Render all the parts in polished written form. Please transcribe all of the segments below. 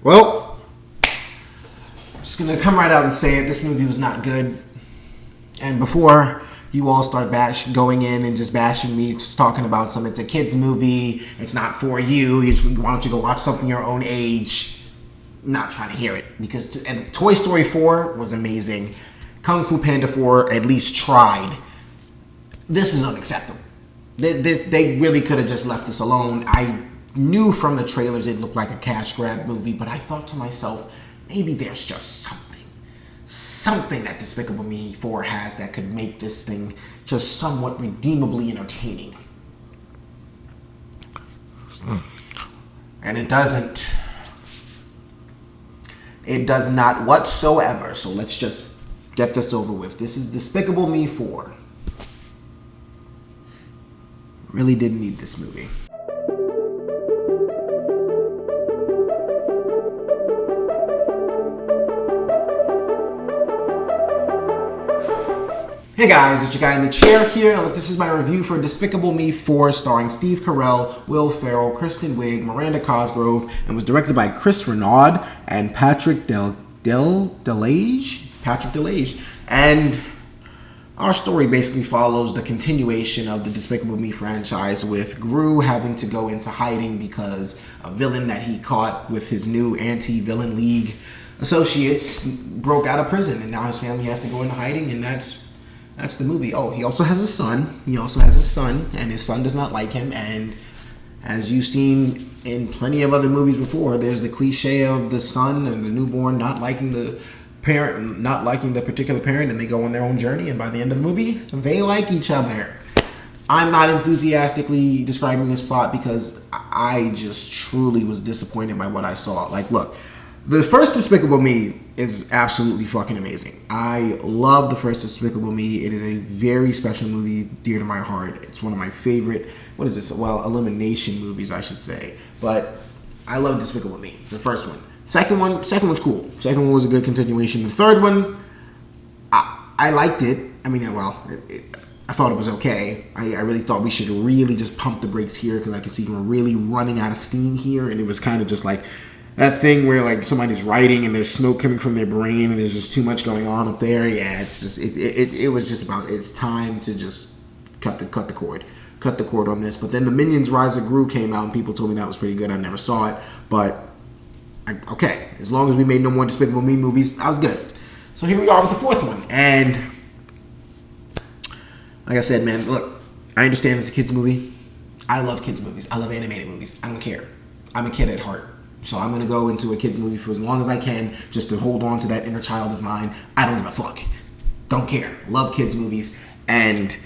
Well, I'm just going to come right out and say it. This movie was not good. And before you all start going in and just bashing me, just talking about it's a kid's movie, it's not for you, why don't you go watch something your own age? I'm not trying to hear it. Because and Toy Story 4 was amazing. Kung Fu Panda 4 at least tried. This is unacceptable. They really could have just left this alone. I knew from the trailers it looked like a cash grab movie, but I thought to myself, maybe there's just something that Despicable Me 4 has that could make this thing just somewhat redeemably entertaining. And it doesn't. It does not whatsoever. So let's just get this over with. This is Despicable Me 4. Really didn't need this movie. Hey guys, it's your guy in the chair here. Look, this is my review for Despicable Me 4, starring Steve Carell, Will Ferrell, Kristen Wiig, Miranda Cosgrove, and was directed by Chris Renaud and Patrick Delage. And our story basically follows the continuation of the Despicable Me franchise, with Gru having to go into hiding because a villain that he caught with his new anti-villain league associates broke out of prison, and now his family has to go into hiding, and that's the movie. Oh, he also has a son. And his son does not like him. And as you've seen in plenty of other movies before, there's the cliche of the son and the newborn not liking the parent, not liking the particular parent, and they go on their own journey. And by the end of the movie, they like each other. I'm not enthusiastically describing this plot because I just truly was disappointed by what I saw. Like, look, the first Despicable Me is absolutely fucking amazing. I love the first Despicable Me. It is a very special movie, dear to my heart. It's one of my favorite, elimination movies, I should say. But I love Despicable Me, the first one. Second one's cool. Second one was a good continuation. The third one, I liked it. I mean, I thought it was okay. I really thought we should really just pump the brakes here because I could see we're really running out of steam here, and it was kind of just like that thing where like somebody's writing and there's smoke coming from their brain and there's just too much going on up there. Yeah, it's just it was just about it's time to just cut the cord on this. But then the Minions Rise of Gru came out and people told me that was pretty good. I never saw it, but okay, as long as we made no more Despicable Me movies, I was good. So here we are with the fourth one, and like I said, man, look, I understand it's a kids movie. I love kids movies. I love animated movies. I don't care. I'm a kid at heart. So I'm going to go into a kid's movie for as long as I can just to hold on to that inner child of mine. I don't give a fuck. Don't care. Love kids movies. And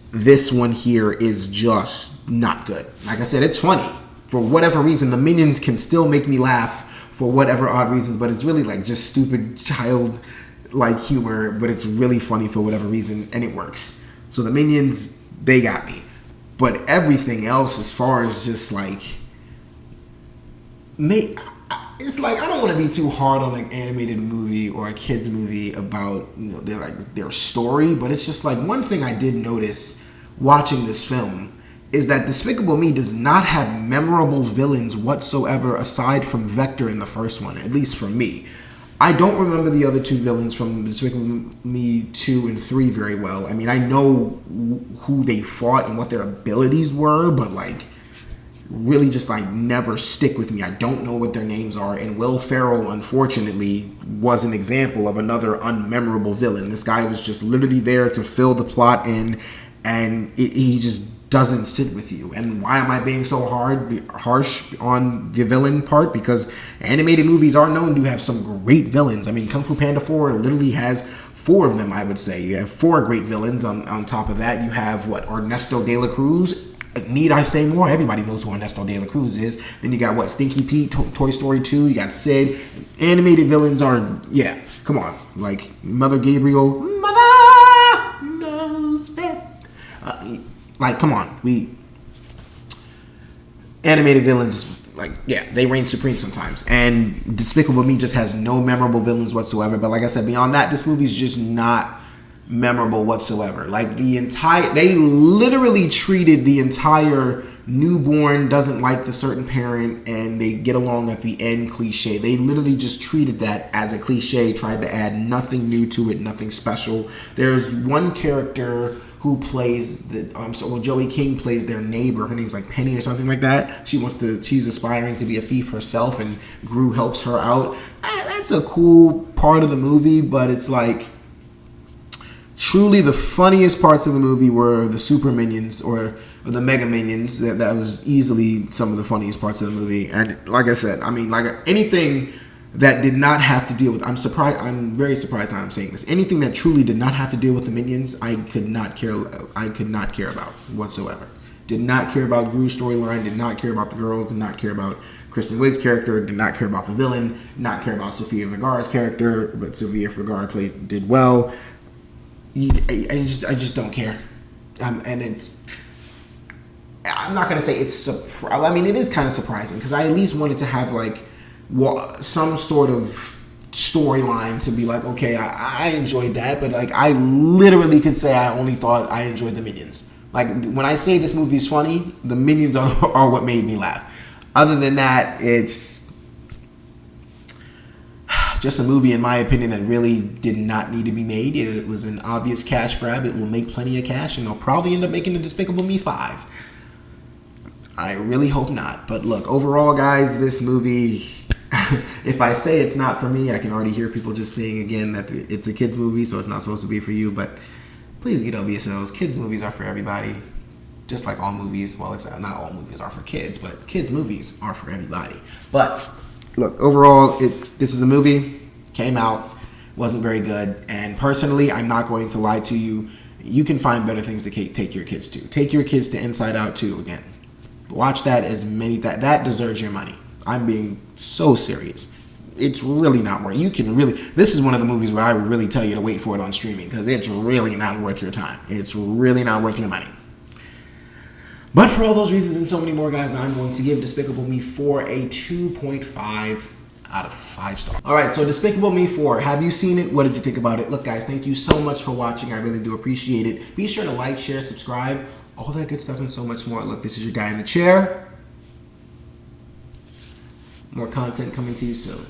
this one here is just not good. Like I said, it's funny. For whatever reason, the Minions can still make me laugh for whatever odd reasons, but it's really like just stupid child-like humor, but it's really funny for whatever reason, and it works. So the Minions, they got me. But everything else, as far as just like... it's like I don't want to be too hard on an animated movie or a kids movie about their story, but it's just like one thing I did notice watching this film is that Despicable Me does not have memorable villains whatsoever aside from Vector in the first one, at least for me. I don't remember the other two villains from Despicable Me 2 and 3 very well. I mean, I know who they fought and what their abilities were, but like really just like never stick with me. I don't know what their names are, and Will Ferrell unfortunately was an example of another unmemorable villain. This guy was just literally there to fill the plot in, and he just doesn't sit with you. And why am I being so harsh on the villain part? Because animated movies are known to have some great villains. I mean, Kung Fu Panda 4 literally has 4 of them, I would say. You have 4 great villains. On top of that, you have Ernesto de la Cruz. Need I say more? Everybody knows who Ernesto de la Cruz is. Then you got Stinky Pete, Toy Story 2. You got Sid. Animated villains are, come on. Like Mother Gabriel. Mother knows best. Come on. Animated villains, they reign supreme sometimes. And Despicable Me just has no memorable villains whatsoever. But like I said, beyond that, this movie's just not memorable whatsoever. They literally treated the entire newborn doesn't like the certain parent and they get along at the end cliche. They literally just treated that as a cliche, tried to add nothing new to it, nothing special. There's one character who plays Joey King plays their neighbor. Her name's like Penny or something like that. She's aspiring to be a thief herself, and Gru helps her out. That's a cool part of the movie, but it's like, truly the funniest parts of the movie were the super minions or the mega minions. That was easily some of the funniest parts of the movie. And like I said, I mean, like anything that did not have to deal with, I'm very surprised now I'm saying this. Anything that truly did not have to deal with the minions, I could not care about whatsoever. Did not care about Gru's storyline, did not care about the girls, did not care about Kristen Wiig's character, did not care about the villain, not care about Sofia Vergara's character, but Sofia Vergara did well. I just don't care. And it's, I'm not gonna say it's I mean, it is kind of surprising because I at least wanted to have like some sort of storyline to be like, okay, I enjoyed that, but like I literally could say I only thought I enjoyed the minions. Like when I say this movie is funny, the minions are what made me laugh. Other than that, it's just a movie, in my opinion, that really did not need to be made. It was an obvious cash grab. It will make plenty of cash, and they'll probably end up making the Despicable Me 5. I really hope not. But look, overall, guys, this movie, if I say it's not for me, I can already hear people just saying again that it's a kid's movie, so it's not supposed to be for you. But please get over yourselves. Kids' movies are for everybody. Just like all movies. Well, it's not all movies are for kids, but kids' movies are for everybody. But look, overall, this is a movie, came out, wasn't very good, and personally, I'm not going to lie to you. You can find better things to take your kids to. Take your kids to Inside Out 2 again. Watch that that deserves your money. I'm being so serious. It's really not worth. This is one of the movies where I would really tell you to wait for it on streaming because it's really not worth your time. It's really not worth your money. But for all those reasons and so many more, guys, I'm going to give Despicable Me 4 a 2.5 out of 5 stars. All right, so Despicable Me 4, have you seen it? What did you think about it? Look, guys, thank you so much for watching. I really do appreciate it. Be sure to like, share, subscribe, all that good stuff and so much more. Look, this is your guy in the chair. More content coming to you soon.